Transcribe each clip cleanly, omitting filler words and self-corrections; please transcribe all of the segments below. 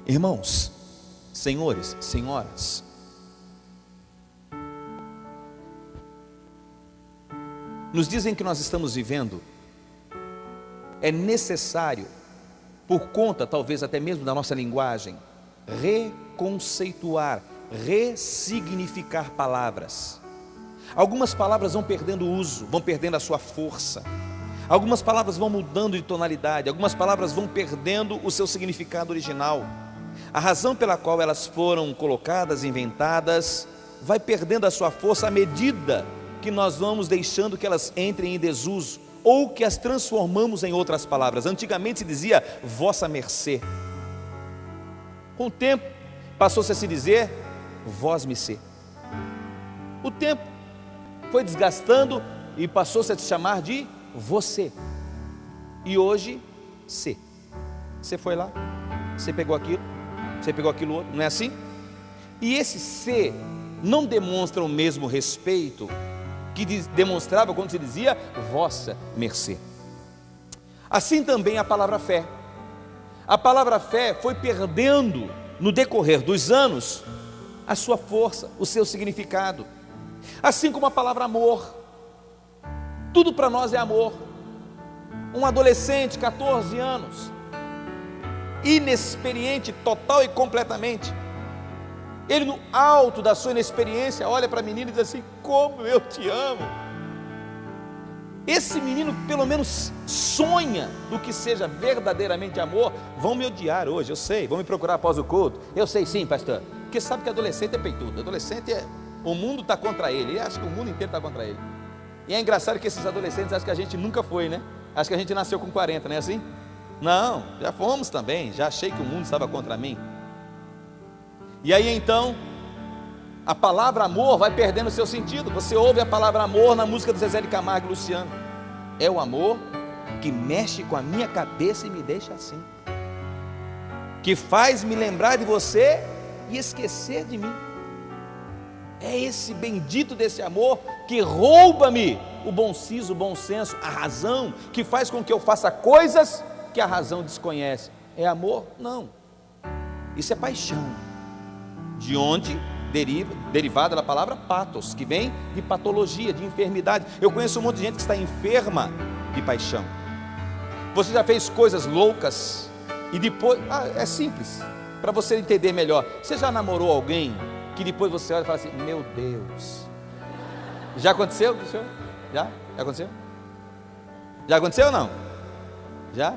Irmãos, senhores, senhoras, nos dizem que nós estamos vivendo, é necessário, por conta talvez até mesmo da nossa linguagem, reconceituar, ressignificar palavras. Algumas palavras vão perdendo o uso, vão perdendo a sua força. Algumas palavras vão mudando de tonalidade, algumas palavras vão perdendo o seu significado original. A razão pela qual elas foram colocadas, inventadas, vai perdendo a sua força à medida que nós vamos deixando que elas entrem em desuso, ou que as transformamos em outras palavras. Antigamente se dizia vossa mercê. Com o tempo passou-se a se dizer vós-me-cê. O tempo foi desgastando e passou-se a se chamar de você. E hoje, cê. Você foi lá, você pegou aquilo outro, não é assim? E esse cê não demonstra o mesmo respeito que demonstrava quando se dizia vossa mercê. Assim também a palavra fé. A palavra fé foi perdendo no decorrer dos anos a sua força, o seu significado. Assim como a palavra amor. Tudo para nós é amor. Um adolescente, 14 anos, inexperiente total e completamente, ele no alto da sua inexperiência olha para a menina e diz assim: como eu te amo. Esse menino pelo menos sonha do que seja verdadeiramente amor. Vão me odiar hoje, eu sei, vão me procurar após o culto, eu sei sim, pastor, porque sabe que adolescente é peitudo, adolescente o mundo está contra ele acha que o mundo inteiro está contra ele. E é engraçado que esses adolescentes acham que a gente nunca foi, né? Acho que a gente nasceu com 40, não é assim? Não, já fomos também, já achei que o mundo estava contra mim. E aí então, a palavra amor vai perdendo o seu sentido. Você ouve a palavra amor na música do Zezé de Camargo e Luciano. É o amor que mexe com a minha cabeça e me deixa assim, que faz me lembrar de você e esquecer de mim. É esse bendito desse amor que rouba-me o bom siso, o bom senso, a razão, que faz com que eu faça coisas que a razão desconhece. É amor? Não. Isso é paixão. De onde derivada da palavra patos, que vem de patologia, de enfermidade. Eu conheço um monte de gente que está enferma de paixão. Você já fez coisas loucas e depois, é simples, para você entender melhor. Você já namorou alguém que depois você olha e fala assim: meu Deus. Já aconteceu? Já aconteceu? Já aconteceu ou não? Já?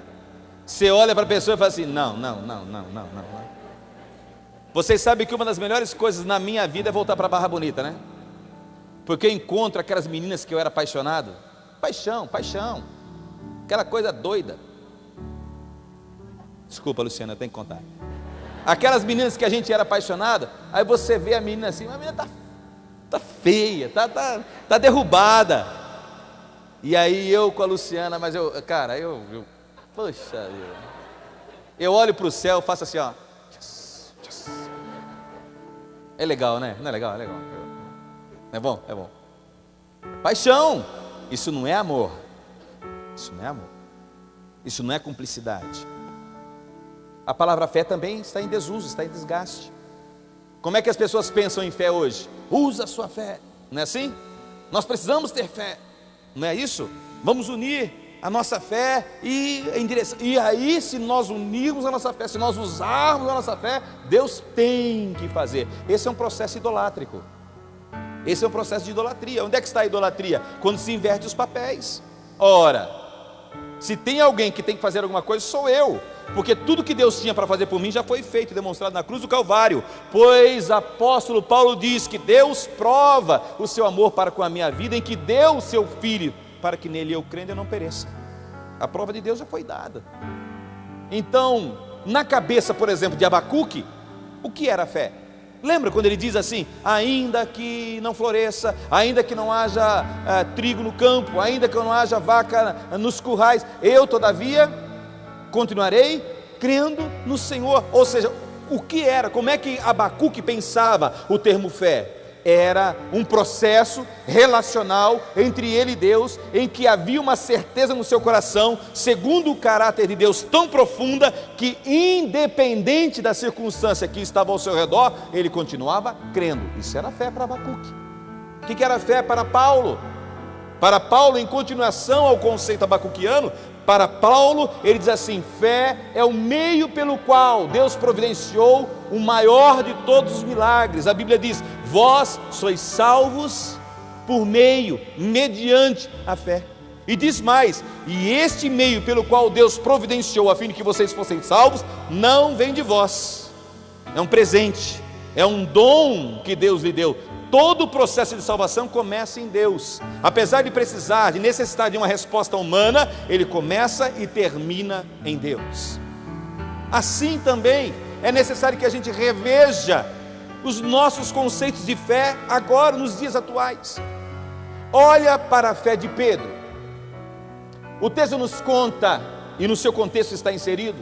Você olha para a pessoa e fala assim: não. Vocês sabem que uma das melhores coisas na minha vida é voltar para Barra Bonita, né? Porque eu encontro aquelas meninas que eu era apaixonado. Paixão, aquela coisa doida. Desculpa, Luciana, eu tenho que contar. Aquelas meninas que a gente era apaixonado, aí você vê a menina assim, a menina tá feia, tá derrubada. E aí eu com a Luciana, mas poxa vida, eu olho para o céu, faço assim, ó. É legal, né? Não é legal? É legal. É bom? É bom. Paixão, isso não é amor. Isso não é amor. Isso não é cumplicidade. A palavra fé também está em desuso, está em desgaste. Como é que as pessoas pensam em fé hoje? Usa a sua fé, não é assim? Nós precisamos ter fé, não é isso? Vamos unir a nossa fé e aí, se nós unirmos a nossa fé, se nós usarmos a nossa fé, Deus tem que fazer. Esse é um processo idolátrico. Esse é um processo de idolatria. Onde é que está a idolatria? Quando se inverte os papéis. Ora, se tem alguém que tem que fazer alguma coisa, sou eu, porque tudo que Deus tinha para fazer por mim já foi feito e demonstrado na cruz do Calvário. Pois apóstolo Paulo diz que Deus prova o seu amor para com a minha vida, em que deu o seu Filho, para que nele eu crendo eu não pereça. A prova de Deus já foi dada. Então, na cabeça, por exemplo, de Abacuque, o que era a fé? Lembra quando ele diz assim: ainda que não floresça, ainda que não haja trigo no campo, ainda que não haja vaca nos currais, eu todavia continuarei crendo no Senhor. Ou seja, o que era, como é que Abacuque pensava o termo fé? era um processo relacional entre ele e Deus, em que havia uma certeza no seu coração, segundo o caráter de Deus tão profunda, que independente da circunstância que estava ao seu redor, ele continuava crendo. Isso era fé para Abacuque. O que era fé para Paulo? Para Paulo, em continuação ao conceito abacuquiano, para Paulo, ele diz assim: fé é o meio pelo qual Deus providenciou o maior de todos os milagres. A Bíblia diz: vós sois salvos por meio, mediante a fé. E diz mais: e este meio pelo qual Deus providenciou a fim de que vocês fossem salvos, não vem de vós, é um presente, é um dom que Deus lhe deu. Todo o processo de salvação começa em Deus. Apesar de precisar, de necessitar de uma resposta humana, ele começa e termina em Deus. Assim também é necessário que a gente reveja os nossos conceitos de fé agora, nos dias atuais. Olha para a fé de Pedro. O texto nos conta, e no seu contexto está inserido,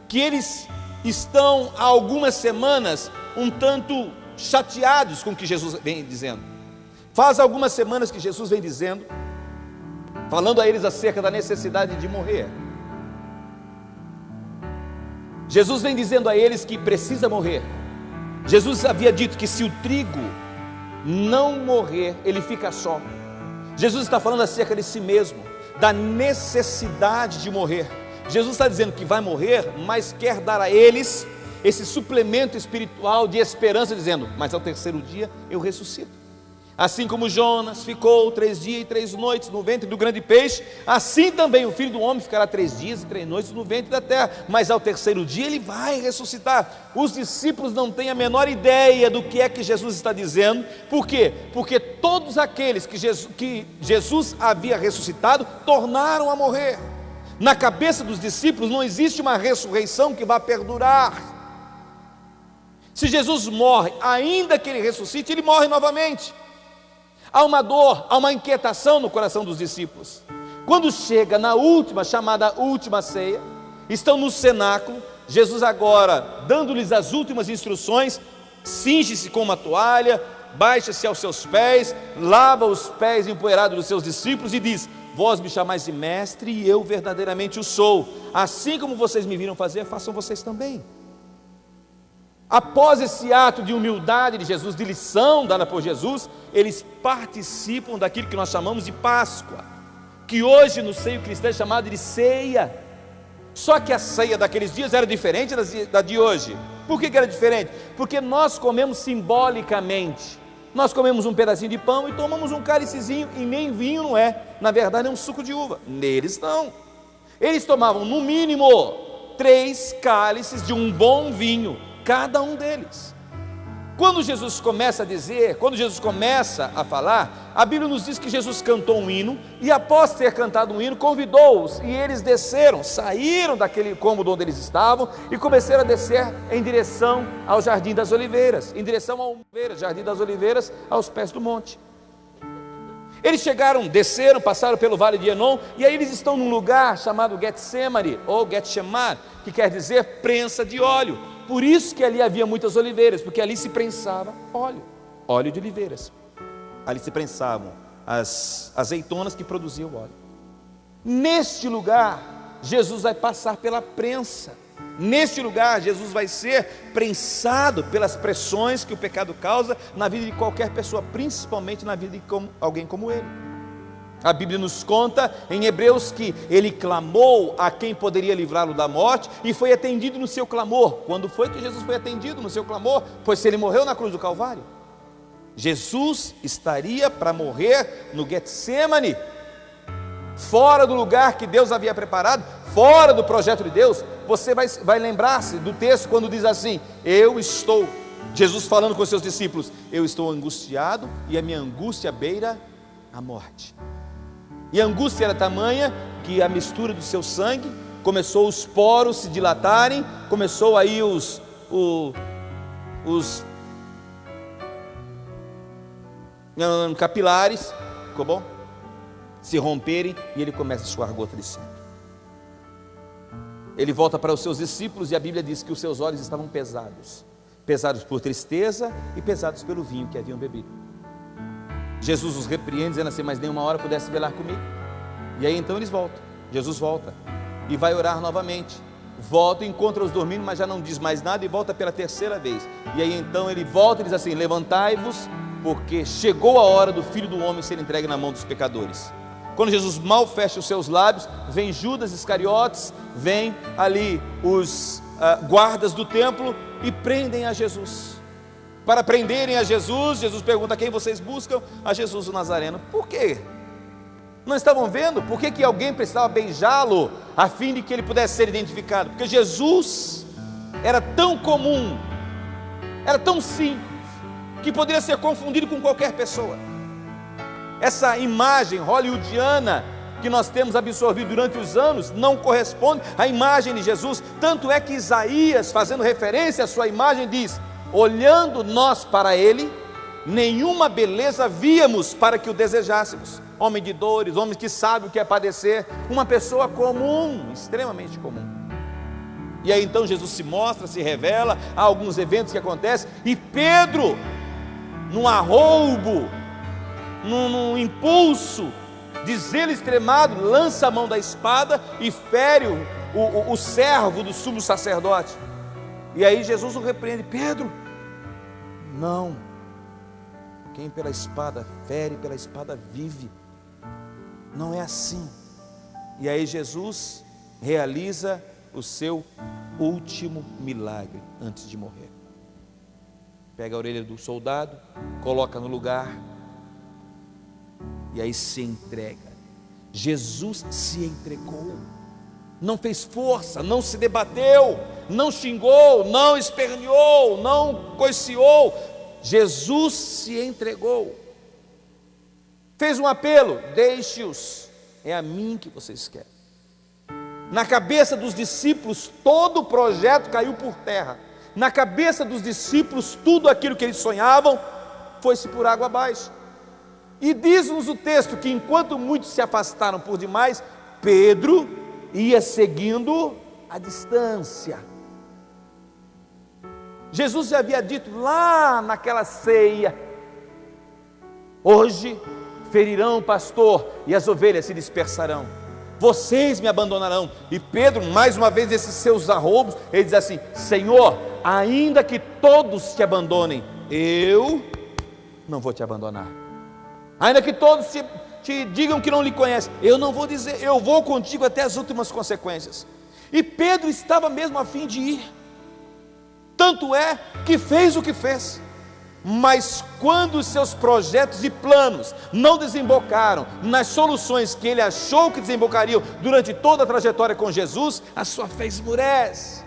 que eles estão há algumas semanas um tanto chateados com o que Jesus vem dizendo. Faz algumas semanas que Jesus vem dizendo, falando a eles acerca da necessidade de morrer. Jesus vem dizendo a eles que precisa morrer. Jesus havia dito que se o trigo não morrer, ele fica só. Jesus está falando acerca de si mesmo, da necessidade de morrer. Jesus está dizendo que vai morrer, mas quer dar a eles esse suplemento espiritual de esperança, dizendo: mas ao terceiro dia eu ressuscito. Assim como Jonas ficou 3 dias e 3 noites no ventre do grande peixe, assim também o Filho do Homem ficará 3 dias e 3 noites no ventre da terra, mas ao terceiro dia ele vai ressuscitar. Os discípulos não têm a menor ideia do que é que Jesus está dizendo. Por quê? Porque todos aqueles que Jesus havia ressuscitado tornaram a morrer. Na cabeça dos discípulos não existe uma ressurreição que vá perdurar. Se Jesus morre, ainda que ele ressuscite, ele morre novamente. Há uma dor, há uma inquietação no coração dos discípulos. Quando chega na última, chamada última ceia, estão no cenáculo, Jesus agora, dando-lhes as últimas instruções, cinge-se com uma toalha, baixa-se aos seus pés, lava os pés empoeirados dos seus discípulos e diz: vós me chamais de mestre e eu verdadeiramente o sou. Assim como vocês me viram fazer, façam vocês também. Após esse ato de humildade de Jesus, de lição dada por Jesus, eles participam daquilo que nós chamamos de Páscoa, que hoje no seio cristão é chamado de ceia. Só que a ceia daqueles dias era diferente da de hoje. Por que era diferente? Porque nós comemos simbolicamente. Nós comemos um pedacinho de pão e tomamos um cálicezinho, e nem vinho não é, na verdade é um suco de uva. Neles não. Eles tomavam no mínimo 3 cálices de um bom vinho, cada um deles. Quando Jesus começa a dizer, quando Jesus começa a falar, a Bíblia nos diz que Jesus cantou um hino, e após ter cantado um hino, convidou-os, e eles desceram, saíram daquele cômodo onde eles estavam, e começaram a descer em direção ao Jardim das Oliveiras, em direção ao Jardim das Oliveiras, aos pés do monte. Eles chegaram, desceram, passaram pelo vale de Enom, e aí eles estão num lugar chamado Getsemane, ou Getsemar, que quer dizer prensa de óleo. Por isso que ali havia muitas oliveiras, porque ali se prensava óleo de oliveiras. Ali se prensavam as azeitonas que produziam óleo. Neste lugar, Jesus vai passar pela prensa. Neste lugar, Jesus vai ser prensado pelas pressões que o pecado causa na vida de qualquer pessoa, principalmente na vida de alguém como ele. A Bíblia nos conta em Hebreus que ele clamou a quem poderia livrá-lo da morte e foi atendido no seu clamor. Quando foi que Jesus foi atendido no seu clamor? Pois se ele morreu na cruz do Calvário, Jesus estaria para morrer no Getsemane, fora do lugar que Deus havia preparado, fora do projeto de Deus. Você vai lembrar-se do texto quando diz assim: Jesus falando com os seus discípulos, eu estou angustiado e a minha angústia beira a morte. E a angústia era tamanha que a mistura do seu sangue começou os poros se dilatarem, começou aí os capilares, ficou bom? Se romperem, e ele começa a suar gota de sangue. Ele volta para os seus discípulos e a Bíblia diz que os seus olhos estavam pesados. pesados por tristeza e pesados pelo vinho que haviam bebido. Jesus os repreende, dizendo assim: mas nem uma hora pudesse velar comigo. E aí então eles voltam. Jesus volta e vai orar novamente. Volta, encontra-os dormindo, mas já não diz mais nada, e volta pela terceira vez. E aí então ele volta e diz assim: levantai-vos, porque chegou a hora do Filho do Homem ser entregue na mão dos pecadores. Quando Jesus mal fecha os seus lábios, vem Judas Iscariotes, vem ali os guardas do templo e prendem a Jesus. Para prenderem a Jesus, Jesus pergunta: quem vocês buscam? A Jesus o Nazareno. Por quê? Não estavam vendo? Por que alguém precisava beijá-lo a fim de que ele pudesse ser identificado? Porque Jesus era tão comum, era tão simples, que poderia ser confundido com qualquer pessoa. Essa imagem hollywoodiana que nós temos absorvido durante os anos não corresponde à imagem de Jesus. Tanto é que Isaías, fazendo referência à sua imagem, diz: olhando nós para ele, nenhuma beleza víamos para que o desejássemos. Homem de dores, homem que sabe o que é padecer, uma pessoa comum, extremamente comum. E aí então Jesus se mostra, se revela, há alguns eventos que acontecem, e Pedro, num arroubo, num impulso de zelo extremado, lança a mão da espada e fere o servo do sumo sacerdote. E aí Jesus o repreende: Pedro, não, quem pela espada fere, pela espada vive. Não é assim. E aí Jesus realiza o seu último milagre antes de morrer. Pega a orelha do soldado, coloca no lugar, e aí se entrega. Jesus se entregou, não fez força, não se debateu, não xingou, não esperneou, não coiciou. Jesus se entregou. Fez um apelo: deixe-os, é a mim que vocês querem. Na cabeça dos discípulos, todo o projeto caiu por terra. Na cabeça dos discípulos, tudo aquilo que eles sonhavam foi-se por água abaixo. E diz-nos o texto que enquanto muitos se afastaram por demais, Pedro ia seguindo a distância. Jesus já havia dito lá naquela ceia: hoje ferirão o pastor e as ovelhas se dispersarão, vocês me abandonarão. E Pedro, mais uma vez, esses seus arroubos, ele diz assim: Senhor, ainda que todos te abandonem, eu não vou te abandonar. Ainda que todos te digam que não lhe conhecem, eu não vou dizer, eu vou contigo até as últimas consequências. E Pedro estava mesmo a fim de ir, tanto é que fez o que fez. Mas quando os seus projetos e planos não desembocaram nas soluções que ele achou que desembocariam durante toda a trajetória com Jesus, a sua fé esmurece,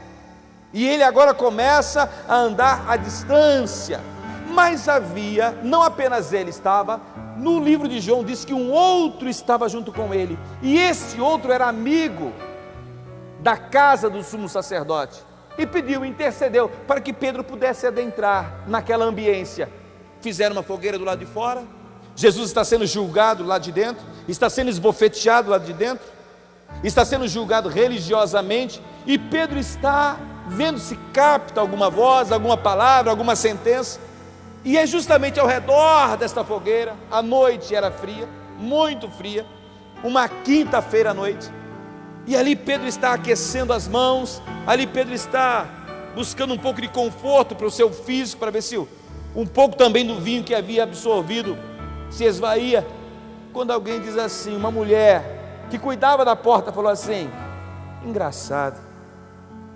e ele agora começa a andar à distância. Mas havia, não apenas ele estava, no livro de João diz que um outro estava junto com ele, e esse outro era amigo da casa do sumo sacerdote, e pediu, intercedeu para que Pedro pudesse adentrar naquela ambiência. Fizeram uma fogueira do lado de fora. Jesus está sendo julgado lá de dentro, está sendo esbofeteado lá de dentro, está sendo julgado religiosamente, e Pedro está vendo se capta alguma voz, alguma palavra, alguma sentença. E é justamente ao redor desta fogueira, a noite era fria, muito fria, uma quinta-feira à noite, e ali Pedro está aquecendo as mãos, ali Pedro está buscando um pouco de conforto para o seu físico, para ver se um pouco também do vinho que havia absorvido se esvaía, quando alguém diz assim, uma mulher que cuidava da porta falou assim: engraçado,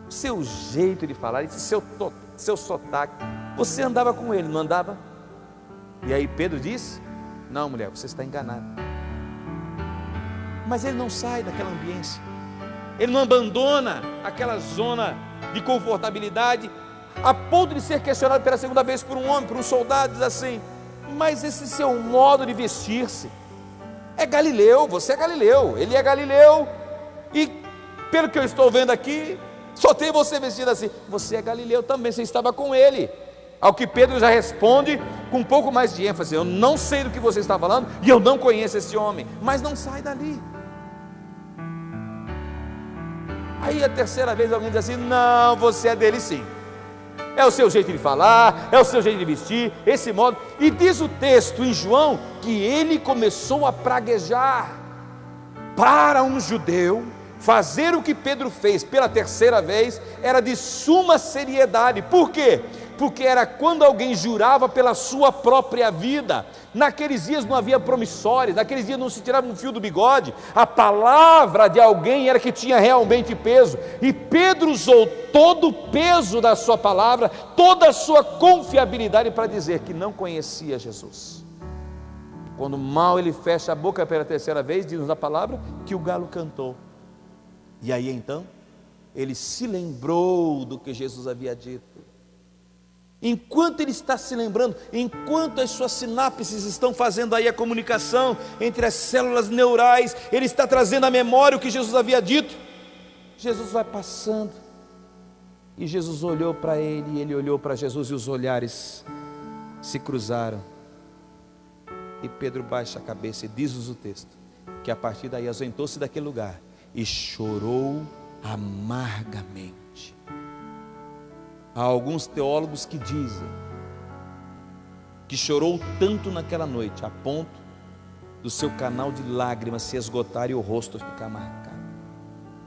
o seu jeito de falar, esse seu sotaque, você andava com ele, não andava? E aí Pedro disse: não, mulher, você está enganada. Mas ele não sai daquela ambiência, ele não abandona aquela zona de confortabilidade, a ponto de ser questionado pela segunda vez por um homem, por um soldado. Diz assim: mas esse seu modo de vestir-se é galileu, você é galileu, ele é galileu, e pelo que eu estou vendo aqui, só tem você vestido assim. Você é galileu também, você estava com ele. Ao que Pedro já responde com um pouco mais de ênfase: eu não sei do que você está falando, e eu não conheço esse homem. Mas não sai dali. Aí a terceira vez alguém diz assim: não, você é dele sim. é o seu jeito de falar, é o seu jeito de vestir, esse modo. E diz o texto em João que ele começou a praguejar. Para um judeu, fazer o que Pedro fez pela terceira vez era de suma seriedade. Por quê? Porque era quando alguém jurava pela sua própria vida. Naqueles dias não havia promissórios, naqueles dias não se tirava um fio do bigode. A palavra de alguém era que tinha realmente peso. E Pedro usou todo o peso da sua palavra, toda a sua confiabilidade para dizer que não conhecia Jesus. Quando mal ele fecha a boca pela terceira vez, diz a palavra que o galo cantou. E aí então, ele se lembrou do que Jesus havia dito. Enquanto ele está se lembrando, enquanto as suas sinapses estão fazendo aí a comunicação entre as células neurais, ele está trazendo à memória o que Jesus havia dito. Jesus vai passando, e Jesus olhou para ele, e ele olhou para Jesus, e os olhares se cruzaram. E Pedro baixa a cabeça, e diz-nos o texto, que a partir daí ausentou-se daquele lugar, e chorou amargamente. Há alguns teólogos que dizem que chorou tanto naquela noite, a ponto do seu canal de lágrimas se esgotar e o rosto ficar marcado.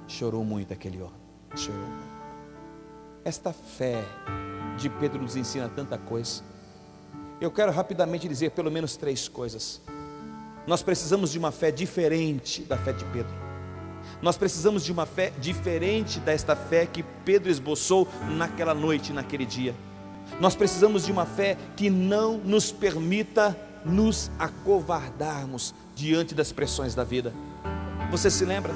Chorou muito aquele homem, chorou muito. Esta fé de Pedro nos ensina tanta coisa. Eu quero rapidamente dizer pelo menos 3 coisas. Nós precisamos de uma fé diferente da fé de Pedro. Nós precisamos de uma fé diferente desta fé que Pedro esboçou naquela noite, naquele dia. Nós precisamos de uma fé que não nos permita nos acovardarmos diante das pressões da vida. Você se lembra?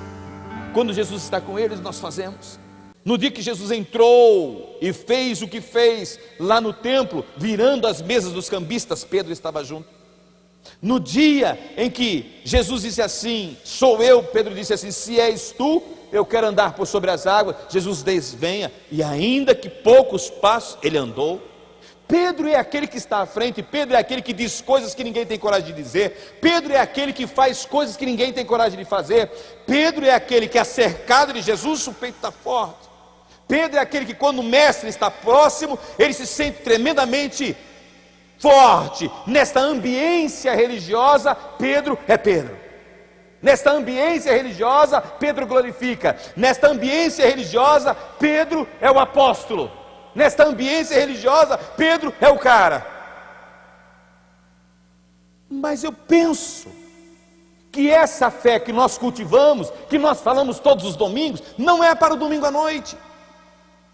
Quando Jesus está com eles, nós fazemos. No dia que Jesus entrou e fez o que fez lá no templo, virando as mesas dos cambistas, Pedro estava junto. No dia em que Jesus disse assim, sou eu, Pedro disse assim, se és tu, eu quero andar por sobre as águas. Jesus desvenha, e ainda que poucos passos, ele andou. Pedro é aquele que está à frente, Pedro é aquele que diz coisas que ninguém tem coragem de dizer, Pedro é aquele que faz coisas que ninguém tem coragem de fazer, Pedro é aquele que é cercado de Jesus, o peito está forte. Pedro é aquele que quando o mestre está próximo, ele se sente tremendamente forte. Nesta ambiência religiosa, Pedro é Pedro. Nesta ambiência religiosa, Pedro glorifica. Nesta ambiência religiosa, Pedro é o apóstolo. Nesta ambiência religiosa, Pedro é o cara. Mas eu penso que essa fé que nós cultivamos, que nós falamos todos os domingos, não é para o domingo à noite.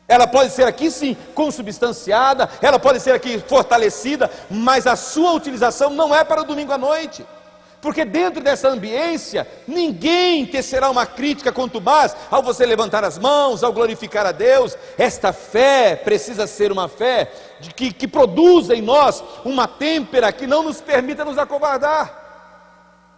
Ela pode ser aqui sim, consubstanciada, ela pode ser aqui fortalecida, mas a sua utilização não é para o domingo à noite. Porque dentro dessa ambiência, ninguém tecerá uma crítica contumaz ao você levantar as mãos, ao glorificar a Deus. Esta fé precisa ser uma fé que produza em nós uma têmpera que não nos permita nos acovardar.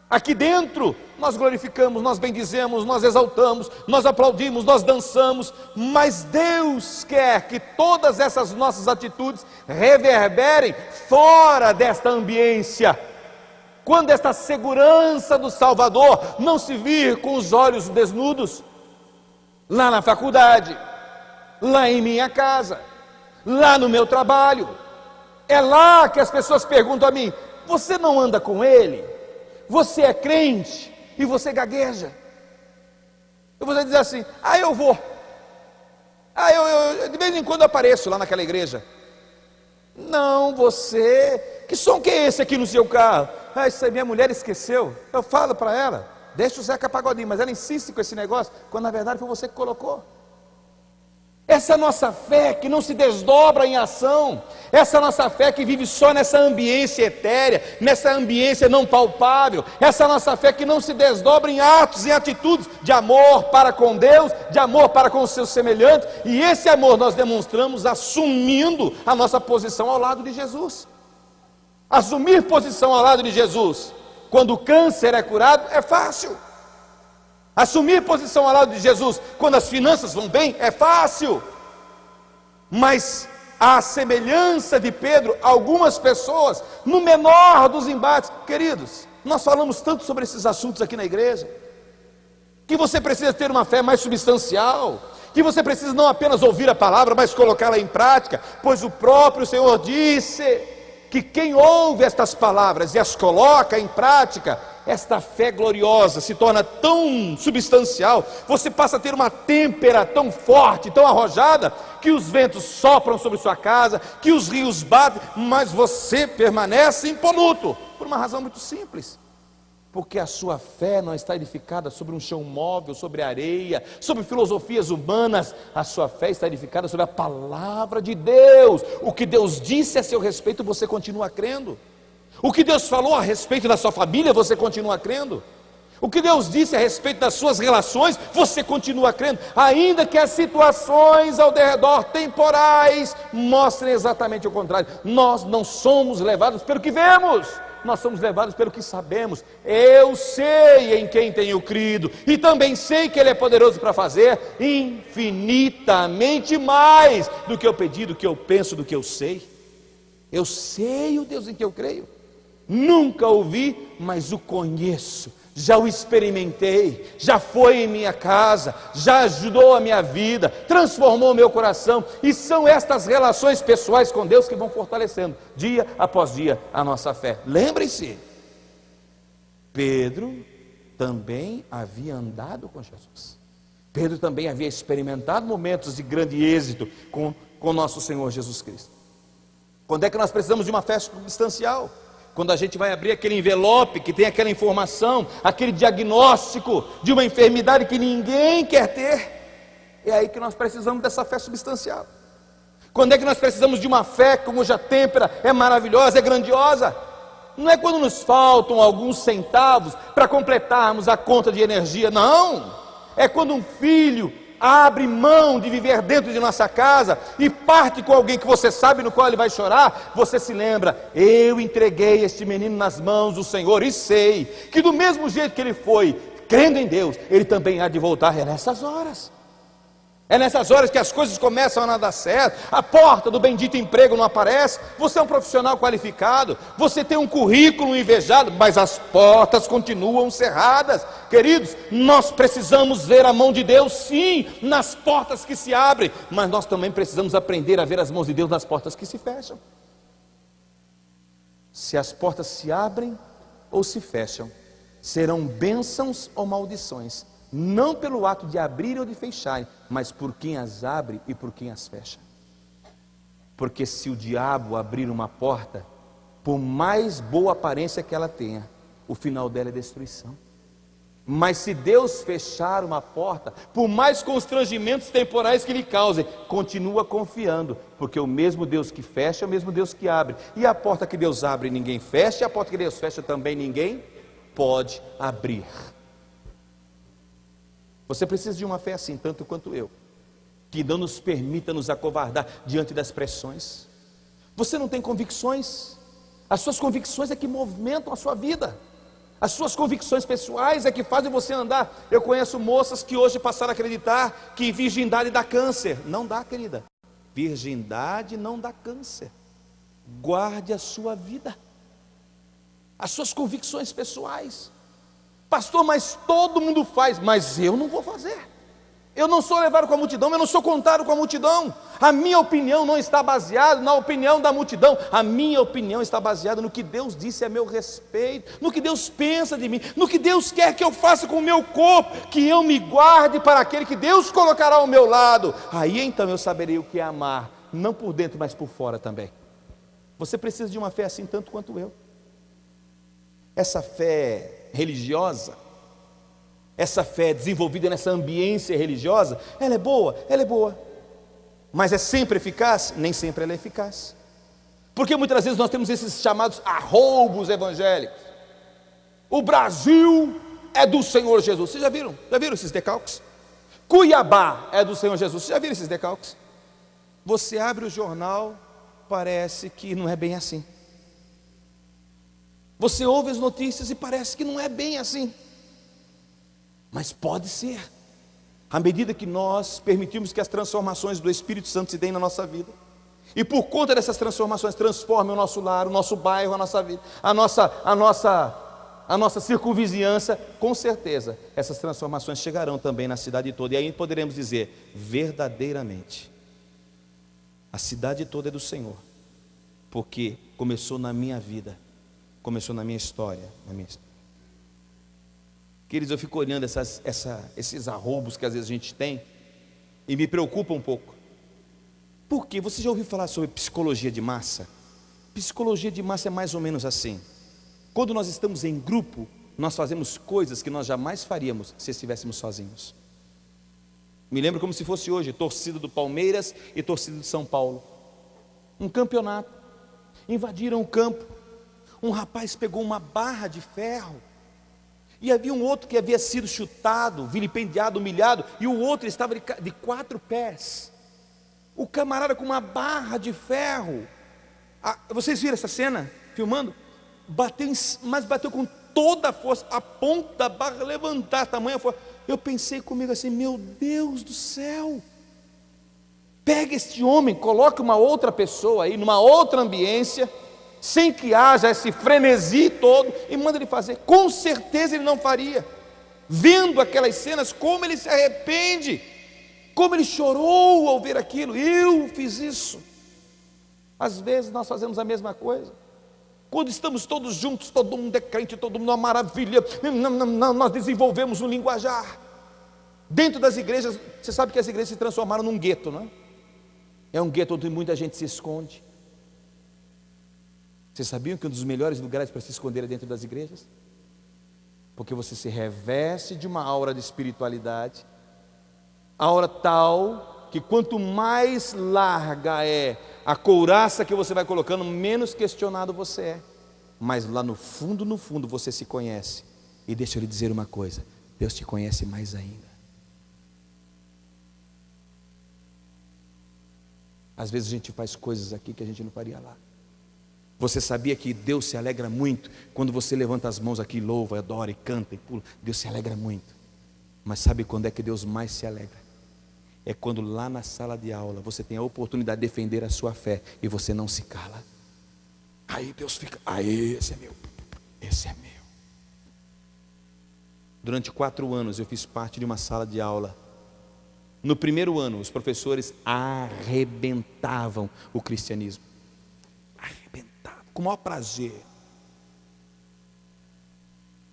Aqui dentro, nós glorificamos, nós bendizemos, nós exaltamos, nós aplaudimos, nós dançamos, mas Deus quer que todas essas nossas atitudes reverberem fora desta ambiência. Quando esta segurança do Salvador não se vir com os olhos desnudos, lá na faculdade, lá em minha casa, lá no meu trabalho, é lá que as pessoas perguntam a mim, você não anda com ele? Você é crente e você gagueja. Eu vou dizer assim, eu vou. Eu de vez em quando eu apareço lá naquela igreja. Não, você, que som que é esse aqui no seu carro? Isso aí minha mulher esqueceu. Eu falo para ela, deixa o Zeca Pagodinho, mas ela insiste com esse negócio, quando na verdade foi você que colocou. Essa nossa fé que não se desdobra em ação, essa nossa fé que vive só nessa ambiência etérea, nessa ambiência não palpável, essa nossa fé que não se desdobra em atos, em atitudes de amor para com Deus, de amor para com os seus semelhantes, e esse amor nós demonstramos assumindo a nossa posição ao lado de Jesus. Assumir posição ao lado de Jesus, quando o câncer é curado, é fácil. Assumir posição ao lado de Jesus quando as finanças vão bem é fácil, mas à semelhança de Pedro, algumas pessoas no menor dos embates, queridos, nós falamos tanto sobre esses assuntos aqui na igreja, que você precisa ter uma fé mais substancial, que você precisa não apenas ouvir a palavra, mas colocá-la em prática, pois o próprio Senhor disse que quem ouve estas palavras e as coloca em prática, esta fé gloriosa se torna tão substancial, você passa a ter uma têmpera tão forte, tão arrojada, que os ventos sopram sobre sua casa, que os rios batem, mas você permanece impoluto, por uma razão muito simples, porque a sua fé não está edificada sobre um chão móvel, sobre areia, sobre filosofias humanas. A sua fé está edificada sobre a palavra de Deus. O que Deus disse a seu respeito, você continua crendo. O que Deus falou a respeito da sua família, você continua crendo. O que Deus disse a respeito das suas relações, você continua crendo, ainda que as situações ao redor temporais mostrem exatamente o contrário. Nós não somos levados pelo que vemos, nós somos levados pelo que sabemos. Eu sei em quem tenho crido, e também sei que Ele é poderoso para fazer infinitamente mais do que eu pedi, do que eu penso, do que eu sei. Eu sei o Deus em que eu creio. Nunca o vi, mas o conheço, já o experimentei, já foi em minha casa, já ajudou a minha vida, transformou o meu coração, e são estas relações pessoais com Deus que vão fortalecendo, dia após dia, a nossa fé. Lembrem-se, Pedro também havia andado com Jesus, Pedro também havia experimentado momentos de grande êxito com nosso Senhor Jesus Cristo. Quando é que nós precisamos de uma fé substancial? Quando a gente vai abrir aquele envelope que tem aquela informação, aquele diagnóstico de uma enfermidade que ninguém quer ter, é aí que nós precisamos dessa fé substancial. Quando é que nós precisamos de uma fé cuja têmpera é maravilhosa, é grandiosa? Não é quando nos faltam alguns centavos para completarmos a conta de energia, não. É quando um filho abre mão de viver dentro de nossa casa e parte com alguém que você sabe no qual ele vai chorar. Você se lembra: eu entreguei este menino nas mãos do Senhor, e sei que do mesmo jeito que ele foi crendo em Deus, ele também há de voltar. É nessas horas que as coisas começam a não dar certo, a porta do bendito emprego não aparece, você é um profissional qualificado, você tem um currículo invejado, mas as portas continuam cerradas. Queridos, nós precisamos ver a mão de Deus, sim, nas portas que se abrem, mas nós também precisamos aprender a ver as mãos de Deus nas portas que se fecham. Se as portas se abrem ou se fecham, serão bênçãos ou maldições, não pelo ato de abrir ou de fechar, mas por quem as abre e por quem as fecha. Porque se o diabo abrir uma porta, por mais boa aparência que ela tenha, o final dela é destruição. Mas se Deus fechar uma porta, por mais constrangimentos temporais que lhe causem, continua confiando, porque o mesmo Deus que fecha é o mesmo Deus que abre. E a porta que Deus abre ninguém fecha, e a porta que Deus fecha também ninguém pode abrir. Você precisa de uma fé assim, tanto quanto eu, que não nos permita nos acovardar diante das pressões. Você não tem convicções? As suas convicções é que movimentam a sua vida. As suas convicções pessoais é que fazem você andar. Eu conheço moças que hoje passaram a acreditar que virgindade dá câncer. Não dá, querida. Virgindade não dá câncer. Guarde a sua vida, as suas convicções pessoais. Pastor, mas todo mundo faz, mas eu não vou fazer. Eu não sou levado com a multidão, eu não sou contado com a multidão. A minha opinião não está baseada na opinião da multidão. A minha opinião está baseada no que Deus disse a meu respeito, no que Deus pensa de mim, no que Deus quer que eu faça com o meu corpo, que eu me guarde para aquele que Deus colocará ao meu lado. Aí então eu saberei o que é amar, não por dentro, mas por fora também. Você precisa de uma fé assim tanto quanto eu. Essa fé religiosa, essa fé desenvolvida nessa ambiência religiosa, ela é boa, mas é sempre eficaz? Nem sempre ela é eficaz, porque muitas vezes nós temos esses chamados arroubos evangélicos. O Brasil é do Senhor Jesus. Vocês já viram esses decalques? Cuiabá é do Senhor Jesus. Vocês já viram esses decalques? Você abre o jornal, parece que não é bem assim. Você ouve as notícias e parece que não é bem assim, mas pode ser, à medida que nós permitimos que as transformações do Espírito Santo se deem na nossa vida, e por conta dessas transformações transformem o nosso lar, o nosso bairro, a nossa vida, a nossa a nossa circunvizinhança, com certeza, essas transformações chegarão também na cidade toda. E aí poderemos dizer, verdadeiramente, a cidade toda é do Senhor, porque começou na minha vida, começou na minha história, Queridos, eu fico olhando esses arroubos que às vezes a gente tem, e me preocupa um pouco. Por quê? Você já ouviu falar sobre psicologia de massa? Psicologia de massa é mais ou menos assim. Quando nós estamos em grupo, nós fazemos coisas que nós jamais faríamos se estivéssemos sozinhos. Me lembro como se fosse hoje, torcida do Palmeiras e torcida de São Paulo. Um campeonato. Invadiram o campo. Um rapaz pegou uma barra de ferro. E havia um outro que havia sido chutado, vilipendiado, humilhado. E o outro estava de 4 pés. O camarada com uma barra de ferro. Vocês viram essa cena? Filmando? Mas bateu com toda a força, a ponta da barra levantar, tamanha força. Eu pensei comigo assim, meu Deus do céu, pega este homem, coloque uma outra pessoa aí, numa outra ambiência, sem que haja esse frenesi todo, e manda ele fazer. Com certeza ele não faria. Vendo aquelas cenas, como ele se arrepende, como ele chorou ao ver aquilo. Eu fiz isso. Às vezes nós fazemos a mesma coisa. Quando estamos todos juntos, todo mundo é crente, todo mundo é uma maravilha, nós desenvolvemos um linguajar. Dentro das igrejas, você sabe que as igrejas se transformaram num gueto, não é? É um gueto onde muita gente se esconde. Vocês sabiam que um dos melhores lugares para se esconder é dentro das igrejas? Porque você se reveste de uma aura de espiritualidade, aura tal que quanto mais larga é a couraça que você vai colocando, menos questionado você é. Mas lá no fundo, você se conhece. E deixa eu lhe dizer uma coisa, Deus te conhece mais ainda. Às vezes a gente faz coisas aqui que a gente não faria lá. Você sabia que Deus se alegra muito quando você levanta as mãos aqui, louva, adora e canta e pula? Deus se alegra muito. Mas sabe quando é que Deus mais se alegra? É quando lá na sala de aula você tem a oportunidade de defender a sua fé e você não se cala. Aí Deus fica, esse é meu, esse é meu. Durante 4 anos eu fiz parte de uma sala de aula. No primeiro ano os professores arrebentavam o cristianismo. Arrebentavam, com o maior prazer.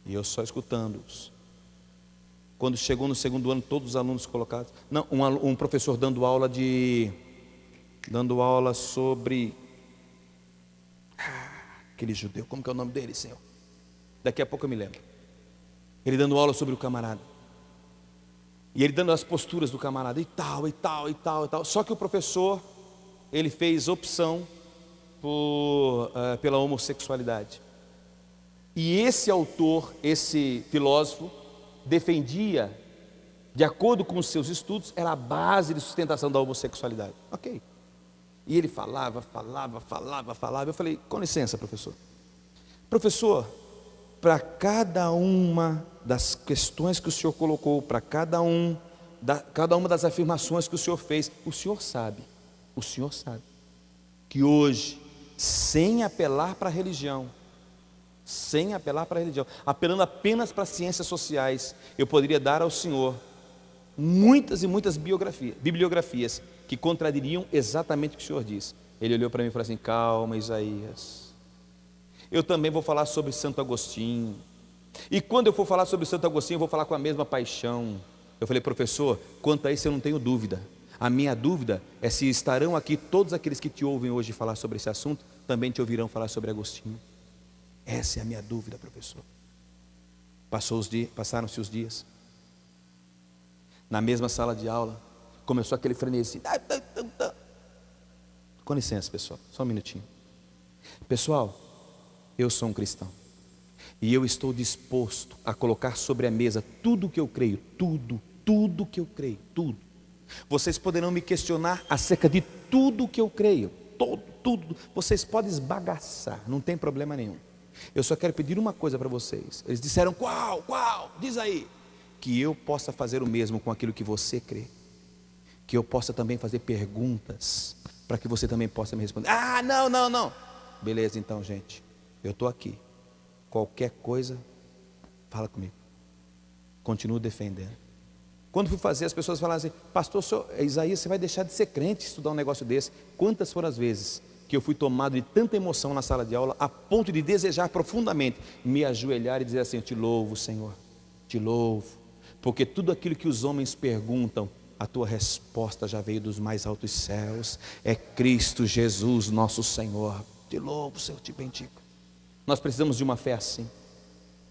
E eu só escutando-os. Quando chegou no segundo ano, todos os alunos colocados. Não, um professor dando aula sobre aquele judeu, como que é o nome dele, Senhor? Daqui a pouco eu me lembro. Ele dando aula sobre o camarada. E ele dando as posturas do camarada, e tal. Só que o professor, ele fez opção pela homossexualidade. E esse autor, esse filósofo, defendia, de acordo com os seus estudos, era a base de sustentação da homossexualidade. Ok. E ele falava. Eu falei, com licença, professor. Professor, para cada uma das questões que o senhor colocou, para cada uma das afirmações que o senhor fez, o senhor sabe que hoje, sem apelar para a religião, apelando apenas para as ciências sociais, eu poderia dar ao senhor muitas e muitas bibliografias que contradiriam exatamente o que o senhor disse. Ele olhou para mim e falou assim, calma, Isaías, eu também vou falar sobre Santo Agostinho, e quando eu for falar sobre Santo Agostinho, eu vou falar com a mesma paixão. Eu falei, professor, quanto a isso eu não tenho dúvida. A minha dúvida é se estarão aqui todos aqueles que te ouvem hoje falar sobre esse assunto, também te ouvirão falar sobre Agostinho. Essa é a minha dúvida, professor. Passaram-se os dias. Na mesma sala de aula, começou aquele frenesi. Com licença, pessoal, só um minutinho. Pessoal, eu sou um cristão. E eu estou disposto a colocar sobre a mesa tudo o que eu creio. Tudo que eu creio, tudo. Vocês poderão me questionar acerca de tudo o que eu creio. Tudo. Vocês podem esbagaçar, não tem problema nenhum. Eu só quero pedir uma coisa para vocês. Eles disseram, qual? Diz aí. Que eu possa fazer o mesmo com aquilo que você crê. Que eu possa também fazer perguntas, para que você também possa me responder. Não. Beleza então, gente, eu estou aqui. Qualquer coisa, Fala comigo. Continuo defendendo. Quando fui fazer, as pessoas falavam assim: pastor, Isaías, você vai deixar de ser crente estudar um negócio desse? Quantas foram as vezes que eu fui tomado de tanta emoção na sala de aula, a ponto de desejar profundamente me ajoelhar e dizer assim: eu te louvo, Senhor, te louvo, porque tudo aquilo que os homens perguntam, a tua resposta já veio dos mais altos céus, é Cristo Jesus nosso Senhor. Te louvo, Senhor, te bendigo. Nós precisamos de uma fé assim,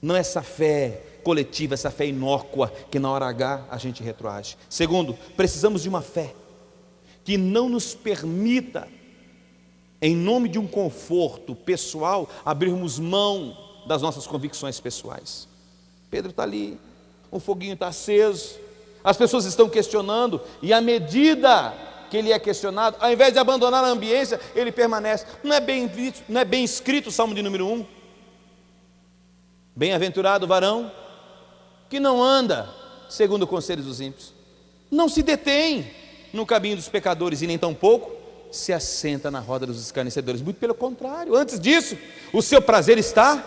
não essa fé coletiva, essa fé inócua, que na hora H a gente retroage. Segundo, precisamos de uma fé que não nos permita, em nome de um conforto pessoal, abrirmos mão das nossas convicções pessoais. Pedro está ali, o foguinho está aceso, as pessoas estão questionando, e à medida que ele é questionado, ao invés de abandonar a ambiência, ele permanece. Não é bem escrito o Salmo de número 1? Bem-aventurado o varão que não anda segundo o conselho dos ímpios, não se detém no caminho dos pecadores, e nem tampouco se assenta na roda dos escarnecedores. Muito pelo contrário, antes disso, o seu prazer está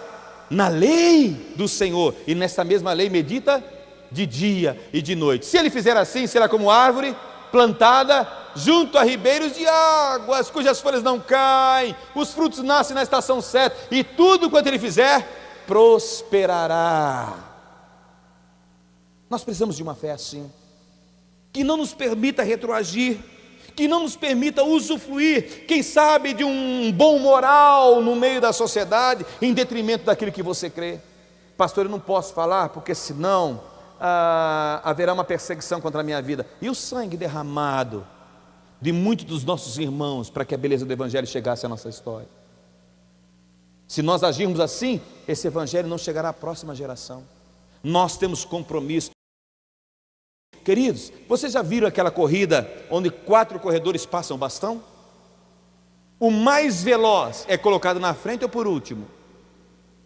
na lei do Senhor, e nessa mesma lei medita de dia e de noite. Se ele fizer assim, será como árvore plantada junto a ribeiros de águas, cujas folhas não caem, os frutos nascem na estação certa, e tudo quanto ele fizer prosperará. Nós precisamos de uma fé assim, que não nos permita retroagir, que não nos permita usufruir, quem sabe, de um bom moral no meio da sociedade, em detrimento daquilo que você crê. Pastor, eu não posso falar, porque senão haverá uma perseguição contra a minha vida. E o sangue derramado de muitos dos nossos irmãos, para que a beleza do Evangelho chegasse à nossa história? Se nós agirmos assim, esse Evangelho não chegará à próxima geração. Nós temos compromisso. Queridos, vocês já viram aquela corrida onde 4 corredores passam o bastão? O mais veloz é colocado na frente ou por último?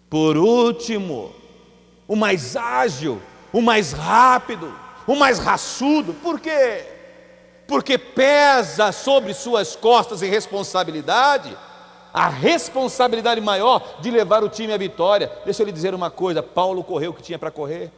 Por último. O mais ágil, o mais rápido, o mais raçudo. Por quê? Porque pesa sobre suas costas e responsabilidade, a responsabilidade maior de levar o time à vitória. Deixa eu lhe dizer uma coisa: Paulo correu o que tinha para correr,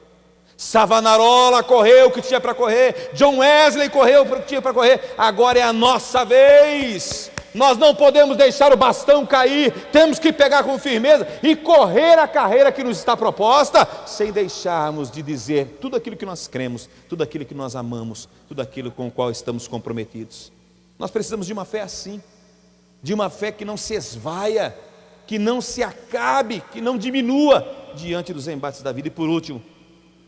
Savonarola correu o que tinha para correr, John Wesley correu o que tinha para correr. Agora é a nossa vez. Nós não podemos deixar o bastão cair, temos que pegar com firmeza e correr a carreira que nos está proposta, sem deixarmos de dizer tudo aquilo que nós cremos, tudo aquilo que nós amamos, tudo aquilo com o qual estamos comprometidos. Nós precisamos de uma fé assim, de uma fé que não se esvaia, que não se acabe, que não diminua diante dos embates da vida. E por último,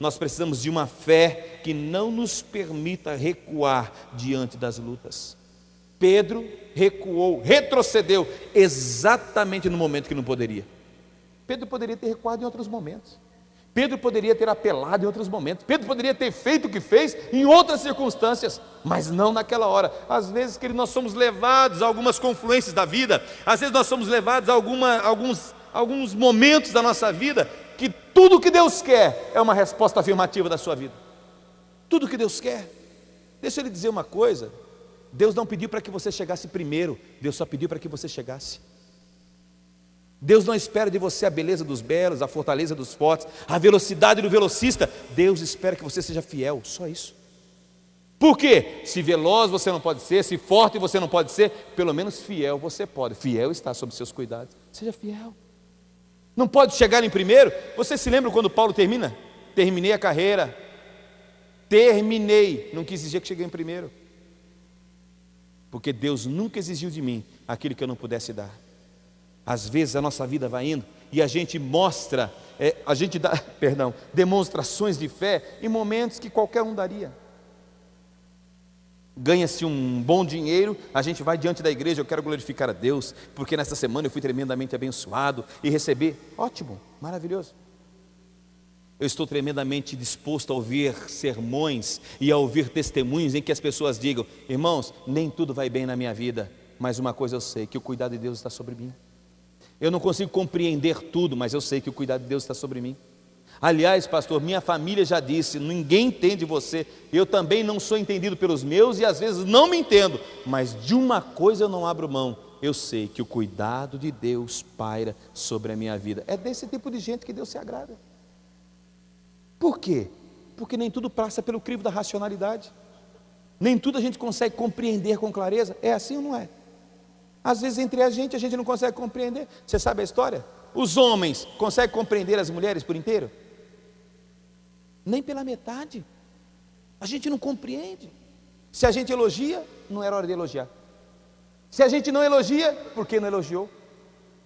nós precisamos de uma fé que não nos permita recuar diante das lutas. Pedro recuou, retrocedeu exatamente no momento que não poderia. Pedro poderia ter recuado em outros momentos, Pedro poderia ter apelado em outros momentos, Pedro poderia ter feito o que fez em outras circunstâncias, mas não naquela hora. Às vezes, querido, nós somos levados a algumas confluências da vida, às vezes nós somos levados a alguns momentos da nossa vida, que tudo que Deus quer é uma resposta afirmativa da sua vida. Tudo que Deus quer. Deixa eu lhe dizer uma coisa: Deus não pediu para que você chegasse primeiro, Deus só pediu para que você chegasse. Deus não espera de você a beleza dos belos, a fortaleza dos fortes, a velocidade do velocista. Deus espera que você seja fiel, só isso. Por quê? Se veloz você não pode ser, se forte você não pode ser, pelo menos fiel você pode. Fiel está sob seus cuidados. Seja fiel. Não pode chegar em primeiro. Você se lembra quando Paulo termina? Terminei a carreira. Terminei. Não quis dizer que cheguei em primeiro, porque Deus nunca exigiu de mim aquilo que eu não pudesse dar. Às vezes a nossa vida vai indo e a gente mostra, dá demonstrações de fé em momentos que qualquer um daria. Ganha-se um bom dinheiro, a gente vai diante da igreja: eu quero glorificar a Deus, porque nesta semana eu fui tremendamente abençoado e recebi. Ótimo, maravilhoso. Eu estou tremendamente disposto a ouvir sermões e a ouvir testemunhos em que as pessoas digam: irmãos, nem tudo vai bem na minha vida, mas uma coisa eu sei, que o cuidado de Deus está sobre mim. Eu não consigo compreender tudo, mas eu sei que o cuidado de Deus está sobre mim. Aliás, pastor, minha família já disse: ninguém entende você, eu também não sou entendido pelos meus e às vezes não me entendo, mas de uma coisa eu não abro mão: eu sei que o cuidado de Deus paira sobre a minha vida. É desse tipo de gente que Deus se agrada. Por quê? Porque nem tudo passa pelo crivo da racionalidade. Nem tudo a gente consegue compreender com clareza. É assim ou não é? Às vezes entre a gente não consegue compreender. Você sabe a história? Os homens conseguem compreender as mulheres por inteiro? Nem pela metade. A gente não compreende. Se a gente elogia, não era hora de elogiar. Se a gente não elogia, por que não elogiou?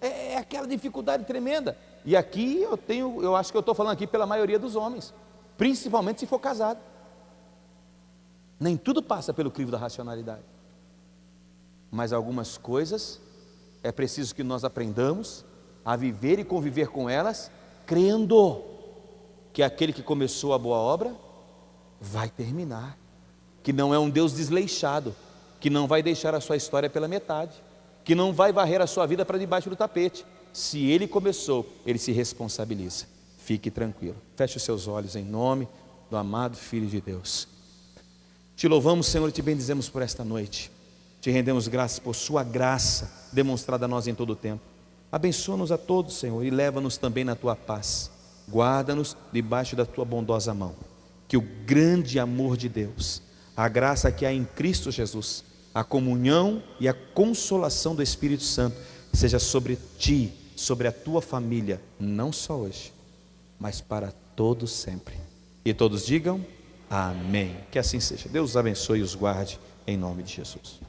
É aquela dificuldade tremenda. E aqui eu acho que eu estou falando aqui pela maioria dos homens, principalmente se for casado. Nem tudo passa pelo crivo da racionalidade, mas algumas coisas é preciso que nós aprendamos a viver e conviver com elas, crendo que aquele que começou a boa obra vai terminar, que não é um Deus desleixado, que não vai deixar a sua história pela metade, que não vai varrer a sua vida para debaixo do tapete. Se Ele começou, Ele se responsabiliza. Fique tranquilo. Feche os seus olhos em nome do amado Filho de Deus. Te louvamos, Senhor, e te bendizemos por esta noite. Te rendemos graças por sua graça demonstrada a nós em todo o tempo. Abençoa-nos a todos, Senhor, e leva-nos também na tua paz. Guarda-nos debaixo da tua bondosa mão. Que o grande amor de Deus, a graça que há em Cristo Jesus, a comunhão e a consolação do Espírito Santo seja sobre ti, sobre a tua família, não só hoje, mas para todos sempre. E todos digam amém. Que assim seja. Deus os abençoe e os guarde em nome de Jesus.